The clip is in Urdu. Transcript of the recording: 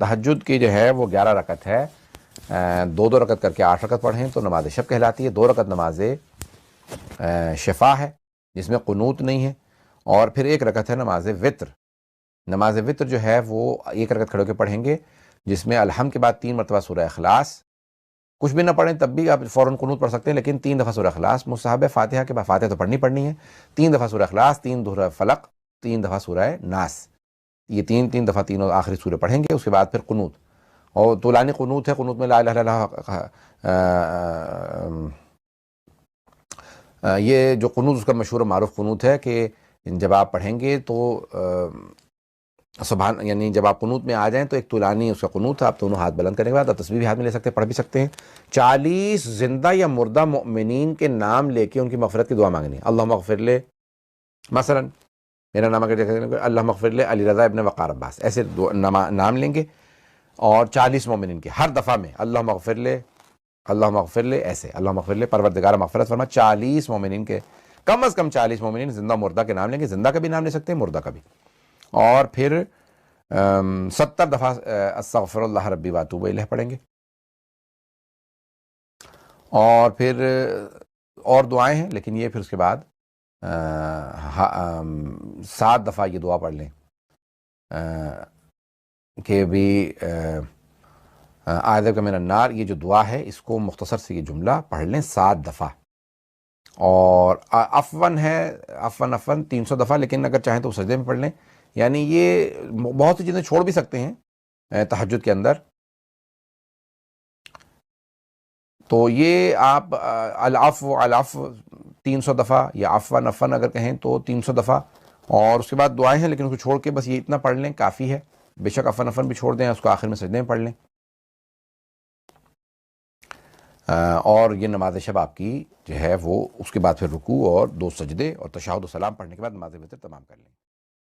تہجد کی جو ہے وہ 11 رکعت ہے، 2 رکعت کر کے 8 رکعت پڑھیں تو نماز شب کہلاتی ہے. 2 رکعت نماز شفا ہے جس میں قنوت نہیں ہے، اور پھر 1 رکعت ہے نماز وطر. نماز وطر جو ہے وہ 1 رکعت کھڑے ہو کے پڑھیں گے جس میں الحمد کے بعد 3 مرتبہ سورہ اخلاص، کچھ بھی نہ پڑھیں تب بھی آپ فوراً قنوت پڑھ سکتے ہیں، لیکن 3 دفعہ سورہ اخلاص مستحب ہے. فاتحہ کے بعد فاتحہ تو پڑھنی ہے، 3 دفعہ سورہ اخلاص، 3 سورہ فلق، 3 دفعہ سورہ ناس. یہ 3 دفعہ تینوں آخری سورے پڑھیں گے. اس کے بعد پھر قنوت، اور طولانی قنوت ہے. قنوت میں لا الہ الا اللہ، یہ جو قنوت اس کا مشہور و معروف قنوت ہے کہ جب آپ پڑھیں گے تو سبحان، یعنی جب آپ قنوت میں آ جائیں تو ایک طولانی اس کا قنوت ہے. آپ دونوں ہاتھ بلند کرنے کے بعد آپ تسبیح بھی ہاتھ میں لے سکتے ہیں، پڑھ بھی سکتے ہیں. 40 زندہ یا مردہ مؤمنین کے نام لے کے ان کی مغفرت کی دعا مانگنی ہے. اللہم اغفر لے، مثلا میرا نام اگر اللہم اغفر لے علی رضا ابن وقار عباس، ایسے نام لیں گے، اور 40 مومنین کے ہر دفعہ میں اللہم اغفر لے، اللہم اغفر لے، ایسے اللہم اغفر لے پروردگار مغفرت فرما. 40 مومنین کے، کم از کم 40 مومنین زندہ مردہ کے نام لیں گے. زندہ کا بھی نام لے سکتے ہیں، مردہ کا بھی. اور پھر 70 دفعہ استغفر اللہ ربی واتوب الیہ پڑھیں گے. اور پھر اور دعائیں ہیں، لیکن یہ پھر اس کے بعد 7 دفعہ یہ دعا پڑھ لیں کہ بھی اعوذ بک من النار. یہ جو دعا ہے اس کو مختصر سے یہ جملہ پڑھ لیں 7 دفعہ. اور عفون ہے، عفون 300 دفعہ، لیکن اگر چاہیں تو سجدے میں پڑھ لیں. یعنی یہ بہت سی چیزیں چھوڑ بھی سکتے ہیں تہجد کے اندر. تو یہ آپ العفو 300 دفعہ یا عفون اگر کہیں تو 300 دفعہ. اور اس کے بعد دعائیں ہیں لیکن اس کو چھوڑ کے بس یہ اتنا پڑھ لیں کافی ہے. بے شک عفون بھی چھوڑ دیں، اس کو آخر میں سجدے میں پڑھ لیں. اور یہ نماز شب آپ کی جو ہے وہ اس کے بعد پھر رکوع اور 2 سجدے اور تشہد و سلام پڑھنے کے بعد نماز وتر تمام کر لیں.